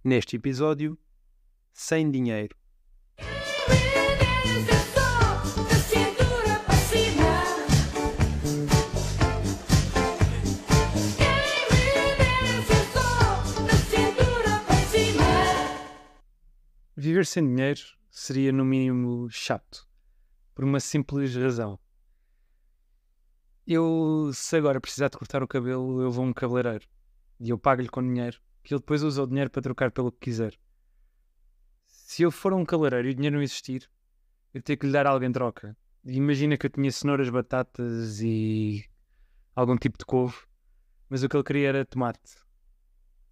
Neste episódio, sem dinheiro. Viver sem dinheiro seria no mínimo chato, por uma simples razão. Se agora precisar de cortar o cabelo, eu vou a um cabeleireiro e eu pago-lhe com dinheiro, que ele depois usa o dinheiro para trocar pelo que quiser. Se eu for a um cabeleireiro e o dinheiro não existir, eu tenho que lhe dar algo em troca. Imagina que eu tinha cenouras, batatas e algum tipo de couve, mas o que ele queria era tomate.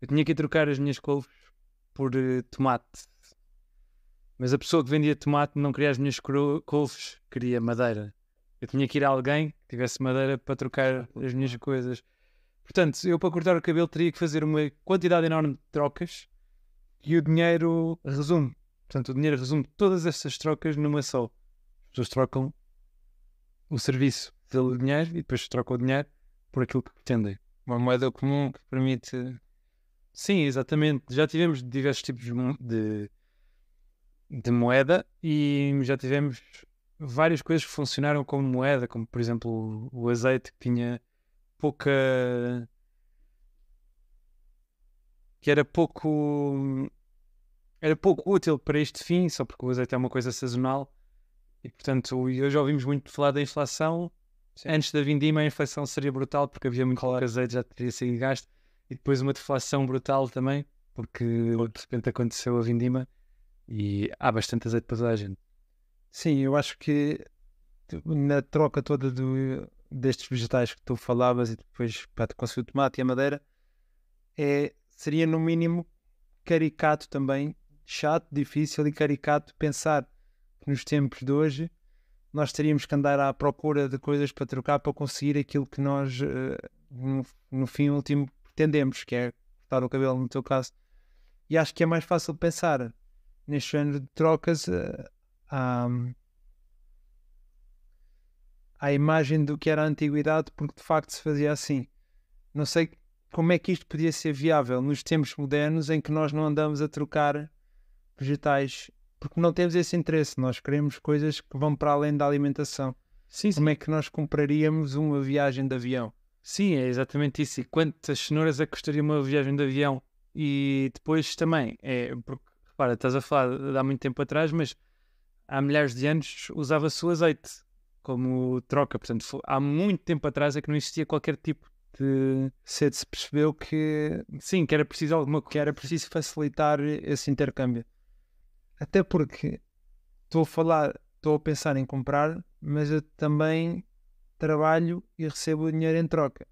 Eu tinha que ir trocar as minhas couves por tomate. Mas a pessoa que vendia tomate não queria as minhas couves, queria madeira. Eu tinha que ir a alguém que tivesse madeira para trocar as minhas coisas. Portanto, eu para cortar o cabelo teria que fazer uma quantidade enorme de trocas e o dinheiro resume. Portanto, o dinheiro resume todas essas trocas numa só. As pessoas trocam o serviço pelo dinheiro e depois trocam o dinheiro por aquilo que pretendem. Uma moeda comum que permite... Sim, exatamente. Já tivemos diversos tipos de moeda e já tivemos várias coisas que funcionaram como moeda, como por exemplo o azeite que tinha pouca... que era pouco útil para este fim, só porque o azeite é uma coisa sazonal e portanto hoje já ouvimos muito falar da inflação. Sim. Antes da vindima a inflação seria brutal porque havia muito pouco azeite, já teria sido gasto, e depois uma deflação brutal também porque de repente aconteceu a vindima e há bastante azeite para toda a gente. Sim, eu acho que na troca toda destes vegetais que tu falavas e depois para conseguir o tomate e a madeira, seria no mínimo caricato também, chato, difícil e caricato pensar que nos tempos de hoje nós teríamos que andar à procura de coisas para trocar para conseguir aquilo que nós no fim último pretendemos, que é cortar o cabelo no teu caso. E acho que é mais fácil pensar neste género de trocas à imagem do que era a antiguidade, porque de facto se fazia assim. Não sei como é que isto podia ser viável nos tempos modernos em que nós não andamos a trocar vegetais, porque não temos esse interesse, nós queremos coisas que vão para além da alimentação. Sim, como é que nós compraríamos uma viagem de avião? Sim, é exatamente isso. E quantas cenouras é que custaria uma viagem de avião? E depois também, porque, repara, estás a falar de há muito tempo atrás, mas há milhares de anos usava-se o azeite como troca. Portanto, há muito tempo atrás é que não existia qualquer tipo de... Cedo se percebeu que... Sim, que era preciso alguma coisa. Que era preciso facilitar esse intercâmbio. Até porque estou a pensar em comprar, mas eu também trabalho e recebo o dinheiro em troca.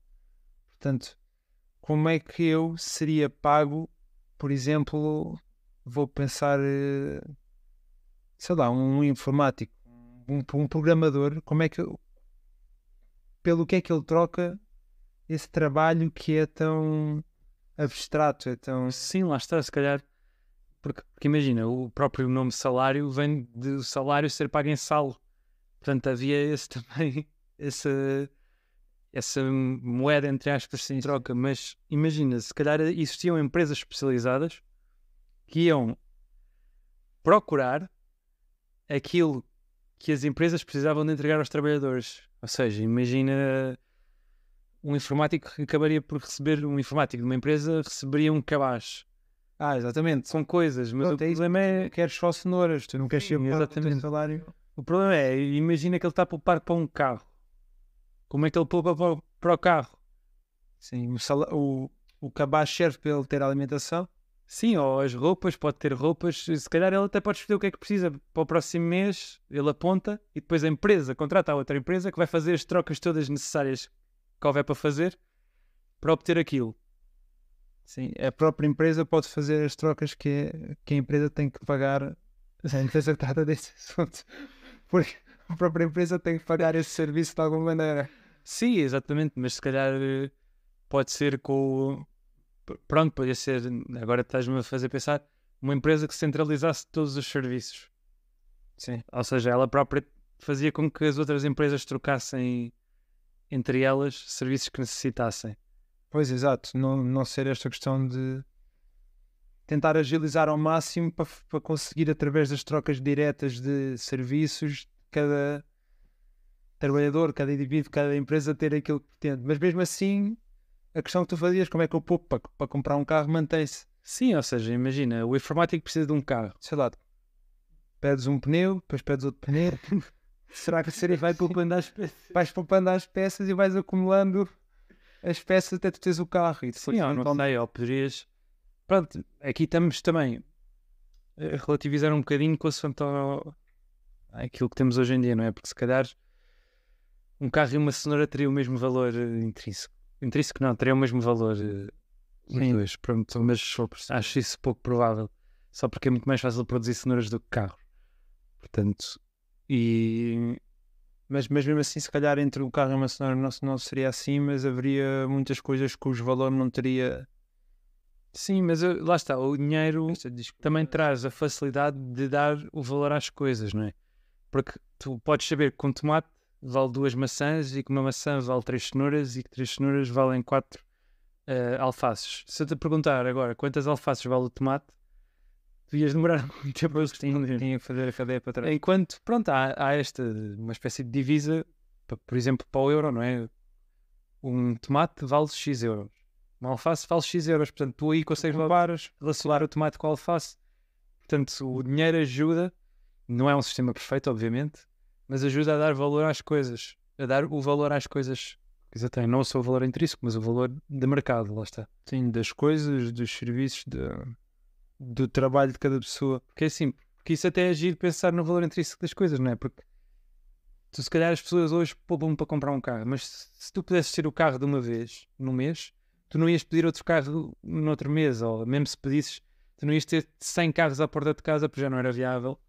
Portanto, como é que eu seria pago, por exemplo, vou pensar, sei lá, um informático, um programador, como é que pelo que é que ele troca esse trabalho que é tão abstrato, é tão... Sim, lá está, se calhar, porque imagina, o próprio nome salário vem do salário ser pago em salo. Portanto, havia esse também, essa moeda, entre aspas, sem troca. Mas imagina, se calhar existiam empresas especializadas que iam procurar aquilo que as empresas precisavam de entregar aos trabalhadores. Ou seja, imagina um informático que acabaria por receber, um informático de uma empresa receberia um cabaz. Exatamente. São coisas, mas o problema é... Queres só cenouras, tu não queres ser exatamente. Salário. O problema é, imagina que ele está a poupar para um carro. Como é que ele poupa para o carro? Sim, o cabaz serve para ele ter alimentação. Sim, ou as roupas, pode ter roupas. Se calhar ele até pode escolher o que é que precisa para o próximo mês, ele aponta e depois a empresa contrata a outra empresa que vai fazer as trocas todas necessárias que houver para fazer para obter aquilo. Sim, a própria empresa pode fazer as trocas que a empresa tem que pagar. A empresa trata desse assunto, porque a própria empresa tem que pagar esse serviço de alguma maneira. Sim, exatamente, mas se calhar pode ser com... Pronto, podia ser, agora estás-me a fazer pensar, uma empresa que centralizasse todos os serviços. Sim. Ou seja, ela própria fazia com que as outras empresas trocassem entre elas serviços que necessitassem. Pois, exato. Não ser esta questão de tentar agilizar ao máximo para conseguir, através das trocas diretas de serviços, cada trabalhador, cada indivíduo, cada empresa ter aquilo que pretende. Mas mesmo assim, a questão que tu fazias, como é que eu poupo para comprar um carro, mantém-se. Sim, ou seja, imagina, o informático precisa de um carro. Sei lá, pedes um pneu, depois pedes outro pneu. Será que seria? Vai poupando as peças. Vais poupando as peças e vais acumulando as peças até tu teres o carro. E depois, Sim, ou não sei, ou poderias... Pronto, aqui estamos também a relativizar um bocadinho consoante àquilo que temos hoje em dia, não é? Porque se calhar um carro e uma cenoura teriam o mesmo valor intrínseco. Intrínseco não, teriam o mesmo valor os dois. Pronto, mas acho isso pouco provável. Só porque é muito mais fácil produzir cenouras do que carros. Portanto, Mas mesmo assim, se calhar entre o carro e uma cenoura não seria assim, mas haveria muitas coisas cujo valor não teria. Sim, mas lá está, o dinheiro também traz a facilidade de dar o valor às coisas, não é? Porque tu podes saber que um tomate vale 2 maçãs e que uma maçã vale 3 cenouras e que 3 cenouras valem 4 alfaces. Se eu te perguntar agora quantas alfaces vale o tomate, tu ias demorar muito tempo a responder. Tinha que fazer a cadeia para trás. Enquanto, pronto, há esta, uma espécie de divisa, por exemplo, para o euro, não é? Um tomate vale X euros. Uma alface vale X euros. Portanto, tu aí consegues relacionar o tomate com a alface. Portanto, o dinheiro ajuda, não é um sistema perfeito, obviamente, mas ajuda a dar valor às coisas. A dar o valor às coisas que já tem. Não só o valor intrínseco, mas o valor de mercado, lá está. Sim, das coisas, dos serviços, do trabalho de cada pessoa. Porque é assim, porque isso até é agir pensar no valor intrínseco das coisas, não é? Porque tu, se calhar, as pessoas hoje poupam para comprar um carro, mas se tu pudesses ter o carro de uma vez, no mês, tu não ias pedir outro carro no outro mês, ou mesmo se pedisses, tu não ias ter 100 carros à porta de casa, porque já não era viável.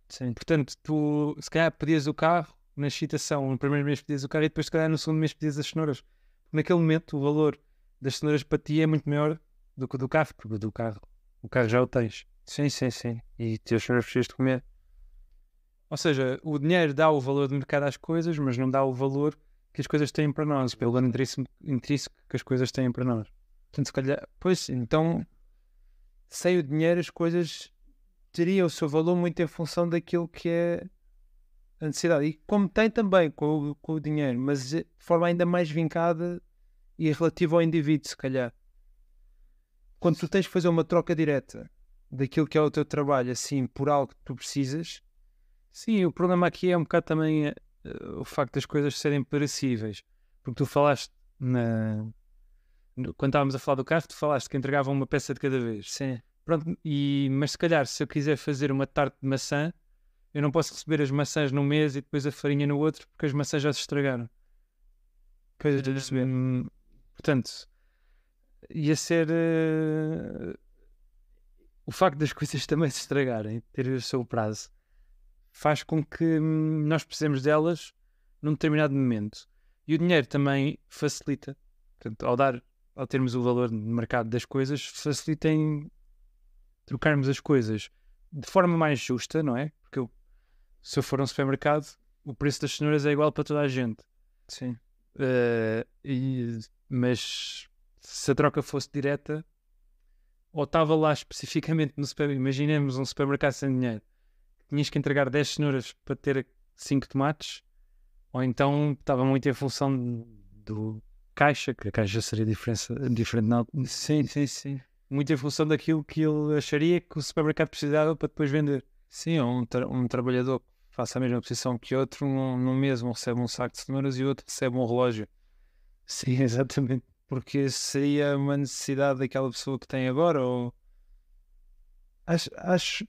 Sim. Portanto, tu, se calhar, pedias o carro, na excitação, no primeiro mês pedias o carro e depois, se calhar, no segundo mês pedias as cenouras. Porque naquele momento, o valor das cenouras para ti é muito maior do que o do carro, porque o carro já o tens. Sim, sim, sim. E teus cenouras precisas de comer. Ou seja, o dinheiro dá o valor de mercado às coisas, mas não dá o valor que as coisas têm para nós, pelo valor intrínseco que as coisas têm para nós. Portanto, se calhar, pois, então, sem o dinheiro as coisas teriam o seu valor muito em função daquilo que é a necessidade. E como tem também com o dinheiro, mas de forma ainda mais vincada e relativa ao indivíduo, se calhar. Quando tu tens que fazer uma troca direta daquilo que é o teu trabalho, assim, por algo que tu precisas. Sim, o problema aqui é um bocado também o facto das coisas serem perecíveis. Porque tu falaste, quando estávamos a falar do carro, tu falaste que entregavam uma peça de cada vez. Sim. Pronto, mas se calhar, se eu quiser fazer uma tarte de maçã, eu não posso receber as maçãs num mês e depois a farinha no outro, porque as maçãs já se estragaram. Pois eu perceber. Portanto, ia ser o facto das coisas também se estragarem, ter o seu prazo, faz com que nós precisemos delas num determinado momento. E o dinheiro também facilita. Portanto, ao termos o valor de mercado das coisas, facilita em trocarmos as coisas de forma mais justa, não é? Porque se eu for a um supermercado, o preço das cenouras é igual para toda a gente. Sim. Mas se a troca fosse direta, ou estava lá especificamente no supermercado, imaginemos um supermercado sem dinheiro, tinhas que entregar 10 cenouras para ter 5 tomates, ou então estava muito em função do caixa, que a caixa seria diferente não. Sim, sim, sim. Muito em função daquilo que ele acharia que o supermercado precisava para depois vender. Sim, ou um trabalhador que faça a mesma posição que outro, num mês um recebe um saco de cenouras e o outro recebe um relógio. Sim, exatamente. Porque seria uma necessidade daquela pessoa que tem agora, ou... Acho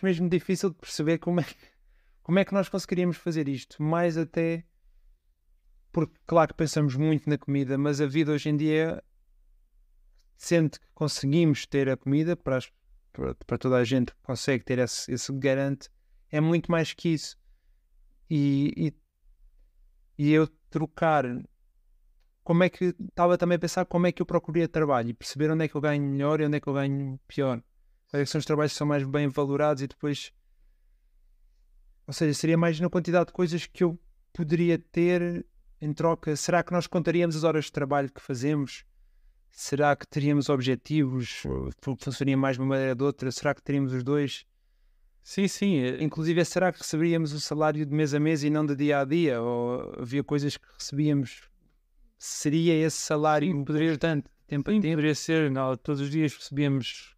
mesmo difícil de perceber como é que nós conseguiríamos fazer isto. Mais até... Porque, claro que pensamos muito na comida, mas a vida hoje em dia, sendo que conseguimos ter a comida para toda a gente que consegue ter esse garante, é muito mais que isso. E eu trocar... Como é que... Estava também a pensar como é que eu procuraria trabalho e perceber onde é que eu ganho melhor e onde é que eu ganho pior. Quais é que são os trabalhos que são mais bem valorados e depois... Ou seja, seria mais na quantidade de coisas que eu poderia ter em troca. Será que nós contaríamos as horas de trabalho que fazemos Será que teríamos objetivos? Funcionaria mais de uma maneira ou de outra? Será que teríamos os dois? Sim, sim. Inclusive, será que receberíamos o salário de mês a mês e não de dia a dia? Ou havia coisas que recebíamos? Seria esse salário Sim, poderia, constante, tempo a sim, tempo? poderia ser. Não, todos os dias recebíamos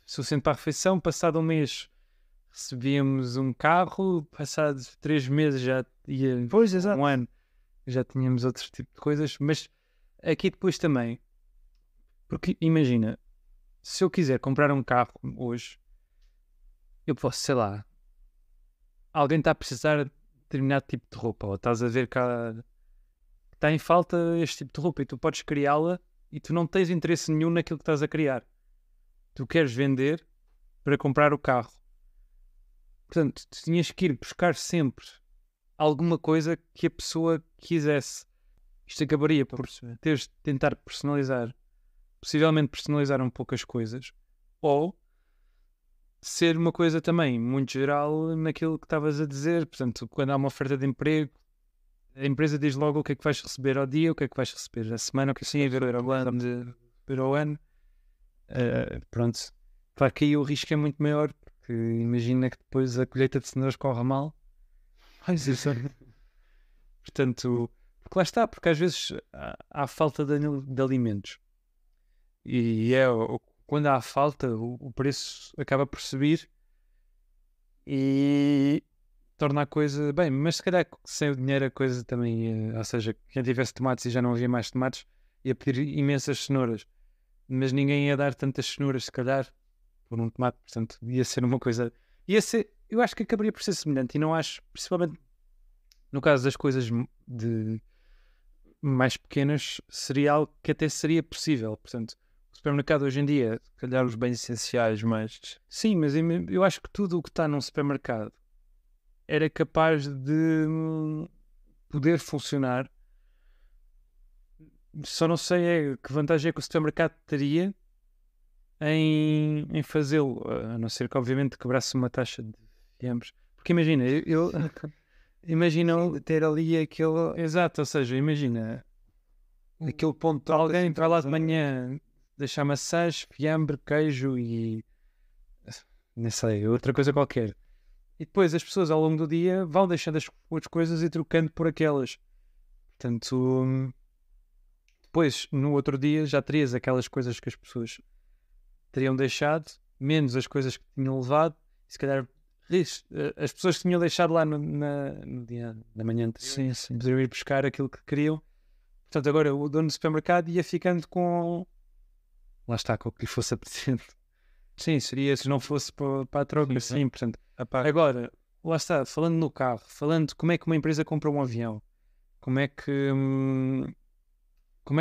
suficiente para a refeição. Passado um mês recebíamos um carro. Passado 3 meses já ia. Pois, exato. Um ano já tínhamos outro tipo de coisas. Mas aqui depois também. Porque imagina, se eu quiser comprar um carro hoje, eu posso, sei lá, alguém está a precisar de determinado tipo de roupa, ou estás a ver que está em falta este tipo de roupa e tu podes criá-la e tu não tens interesse nenhum naquilo que estás a criar. Tu queres vender para comprar o carro. Portanto, tu tinhas que ir buscar sempre alguma coisa que a pessoa quisesse. Isto acabaria por teres de tentar personalizar, possivelmente personalizar um pouco as coisas, ou ser uma coisa também muito geral naquilo que estavas a dizer. Portanto, quando há uma oferta de emprego, a empresa diz logo o que é que vais receber ao dia, o que é que vais receber à semana, o que é que vais receber ao ano. Pronto. Claro que aí o risco é muito maior, porque imagina que depois a colheita de cenouras corre mal. Portanto, porque lá está, porque às vezes há falta de alimentos. E quando há falta, o preço acaba por subir e torna a coisa bem, mas se calhar sem o dinheiro a coisa também ia, ou seja, quem tivesse tomates e já não havia mais tomates ia pedir imensas cenouras, mas ninguém ia dar tantas cenouras se calhar por um tomate, portanto ia ser uma coisa, eu acho que acabaria por ser semelhante e não acho, principalmente no caso das coisas de mais pequenas, seria algo que até seria possível. Portanto, o supermercado hoje em dia, se calhar Os bens essenciais, mas sim, mas eu acho que tudo o que está num supermercado era capaz de poder funcionar. Só não sei que vantagem é que o supermercado teria em fazê-lo, a não ser que obviamente quebrasse uma taxa de fiambres. Porque imagina, imagina ter ali aquele, exato, ou seja, imagina aquele ponto. alguém vai lá de manhã deixar maçãs, fiambre, queijo e não sei, outra coisa qualquer. E depois as pessoas ao longo do dia vão deixando as outras coisas e trocando por aquelas. Portanto, depois no outro dia já terias aquelas coisas que as pessoas teriam deixado, menos as coisas que tinham levado, e se calhar as pessoas que tinham deixado lá no dia da manhã anterior, poderiam ir buscar aquilo que queriam. Portanto, agora o dono do supermercado ia ficando com. Lá está, com o que lhe fosse apetecendo. Sim, seria se não fosse para a troca, sim. Portanto, agora, lá está, falando no carro, falando de como é que uma empresa compra um avião, como é que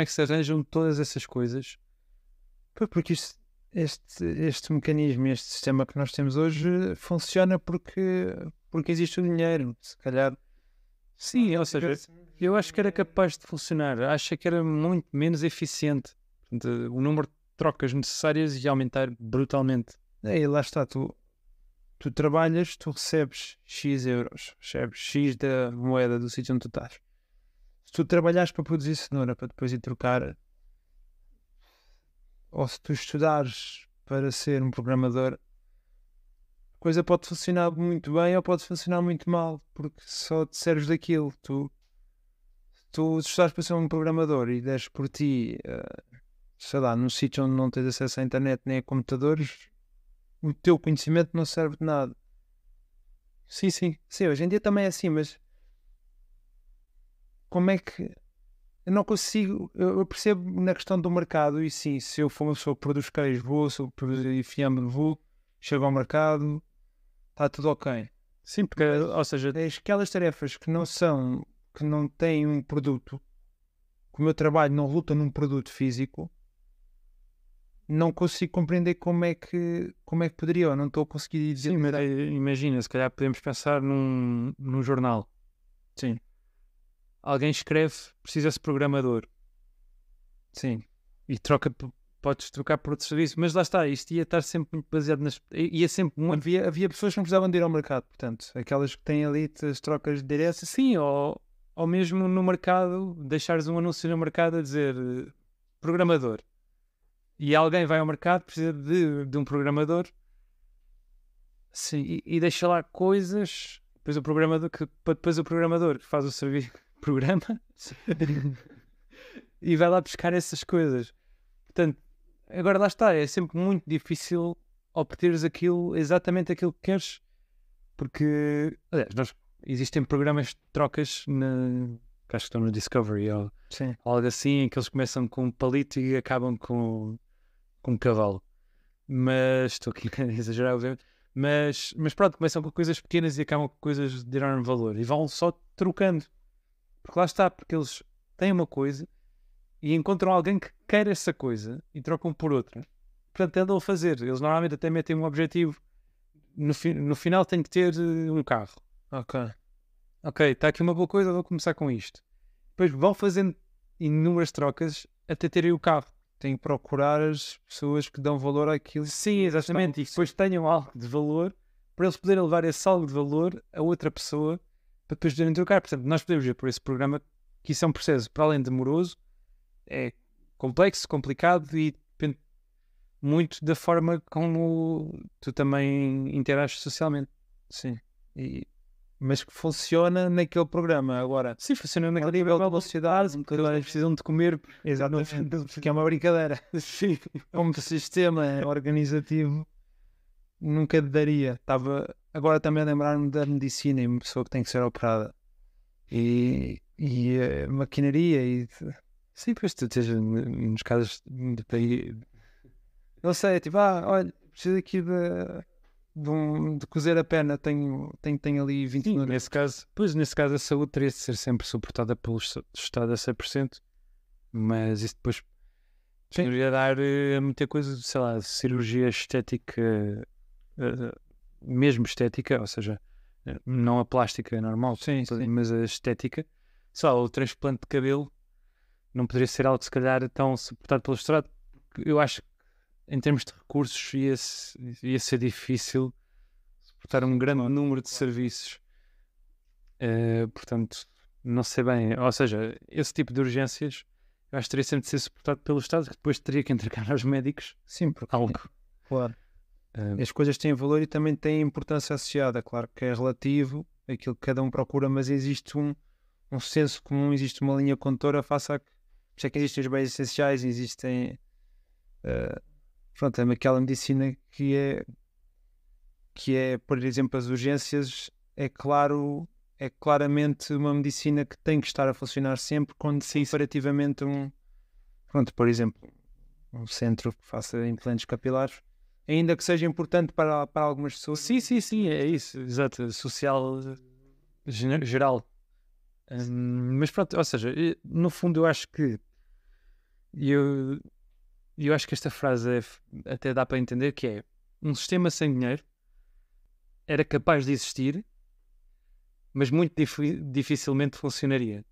se arranjam todas essas coisas. Porque este mecanismo, este sistema que nós temos hoje funciona porque existe o dinheiro, se calhar. Sim, ou seja, eu acho que era capaz de funcionar, acho que era muito menos eficiente. Portanto, o número de trocas necessárias ia aumentar brutalmente. E lá está, tu trabalhas, tu recebes X euros, recebes X da moeda do sítio onde tu estás. Se tu trabalhares para produzir cenoura, para depois ir trocar, ou se tu estudares para ser um programador, a coisa pode funcionar muito bem ou pode funcionar muito mal, porque só te serves daquilo. Tu estudares para ser um programador e deres por ti, sei lá, num sítio onde não tens acesso à internet nem a computadores, o teu conhecimento não serve de nada. Sim, hoje em dia também é assim, mas como é que eu não consigo, eu percebo na questão do mercado, e sim, se eu for uma pessoa que produz queijo, vou, se eu produzir fiambre, vou, chego ao mercado, está tudo ok. Sim, porque, ou seja, aquelas tarefas que não têm um produto, que o meu trabalho não luta num produto físico, não consigo compreender como é que poderia, eu não estou a conseguir dizer. Sim, mas imagina, se calhar podemos pensar num jornal. Sim. Alguém escreve, precisa-se de programador. Sim. E podes trocar por outro serviço, mas lá está, isto ia estar sempre muito baseado ia sempre muito... Havia pessoas que não precisavam de ir ao mercado, portanto, aquelas que têm ali as trocas diretas. Sim, ou mesmo no mercado, deixares um anúncio no mercado a dizer programador. E alguém vai ao mercado, precisa de um programador, sim, e deixa lá coisas, depois o programador que faz o serviço, programa, e vai lá buscar essas coisas. Portanto, agora lá está, é sempre muito difícil obteres exatamente aquilo que queres, porque, aliás, existem programas de trocas que acho que estão no Discovery ou Sim. algo assim, em que eles começam com um palito e acabam com um cavalo. Mas estou aqui a exagerar, obviamente. Mas pronto, começam com coisas pequenas e acabam com coisas de enorme valor. E vão só trocando. Porque lá está, porque eles têm uma coisa e encontram alguém que quer essa coisa e trocam por outra. Portanto, andam a fazer. Eles normalmente até metem um objetivo. No final tem que ter um carro. Ok, está aqui uma boa coisa, vou começar com isto. Depois vão fazendo inúmeras trocas até terem o carro. Tem que procurar as pessoas que dão valor àquilo. Sim, exatamente. E depois tenham algo de valor para eles poderem levar esse algo de valor a outra pessoa para depois poderem trocar. Portanto, nós podemos ver por esse programa que isso é um processo, para além de demoroso, é complexo, complicado e depende muito da forma como tu também interages socialmente. Sim. Mas que funciona naquele programa. Agora, sim, funciona naquele nível nível de velocidade, porque eles precisam de comer. exatamente, que é uma brincadeira. Sim. Como sistema organizativo, nunca daria. Agora também a lembrar-me da medicina e uma pessoa que tem que ser operada. E maquinaria e... Sim, pois tu tens nos casos de país. Não sei, tipo, olha, preciso aqui de cozer a perna, tenho ali 20 Sim, minutos. nesse caso a saúde teria de ser sempre suportada pelo Estado a 100%, mas isso depois poderia dar a muita coisa, sei lá, cirurgia estética, mesmo estética, ou seja, não a plástica normal, Sim. mas a estética, sei lá, o transplante de cabelo não poderia ser algo se calhar tão suportado pelo Estado, porque eu acho que em termos de recursos ia ser difícil suportar um grande número de serviços. Portanto, não sei bem. Ou seja, esse tipo de urgências eu acho que teria sempre de ser suportado pelo Estado, que depois teria que entregar aos médicos. Sim, porque algo. Claro. As coisas têm valor e também têm importância associada. Claro que é relativo aquilo que cada um procura, mas existe um senso comum, existe uma linha condutora face a que... Por isso é que existem os bens essenciais, existem pronto, é aquela medicina que é, por exemplo, as urgências, é claramente uma medicina que tem que estar a funcionar sempre, quando comparativamente pronto, por exemplo, um centro que faça implantes capilares, ainda que seja importante para algumas pessoas. Sim, é isso, exato, social geral. Mas pronto, ou seja, no fundo eu acho que eu acho que esta frase até dá para entender que é um sistema sem dinheiro era capaz de existir, mas muito dificilmente funcionaria.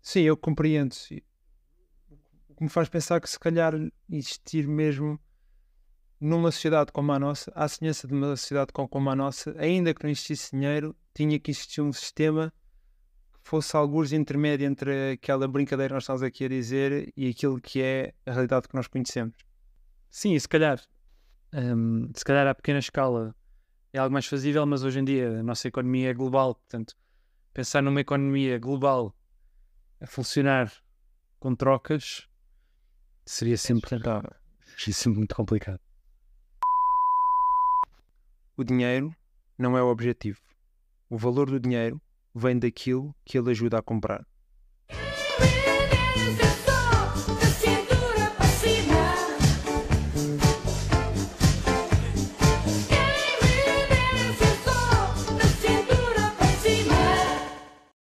Sim, eu compreendo. O que me faz pensar que se calhar existir mesmo numa sociedade como a nossa, à semelhança de uma sociedade como a nossa, ainda que não existisse dinheiro, tinha que existir um sistema que fosse algures intermédio entre aquela brincadeira que nós estamos aqui a dizer e aquilo que é a realidade que nós conhecemos. Sim, se calhar à pequena escala é algo mais fazível, mas hoje em dia a nossa economia é global, portanto, pensar numa economia global a funcionar com trocas seria sempre muito complicado. O dinheiro não é o objetivo. O valor do dinheiro vem daquilo que ele ajuda a comprar.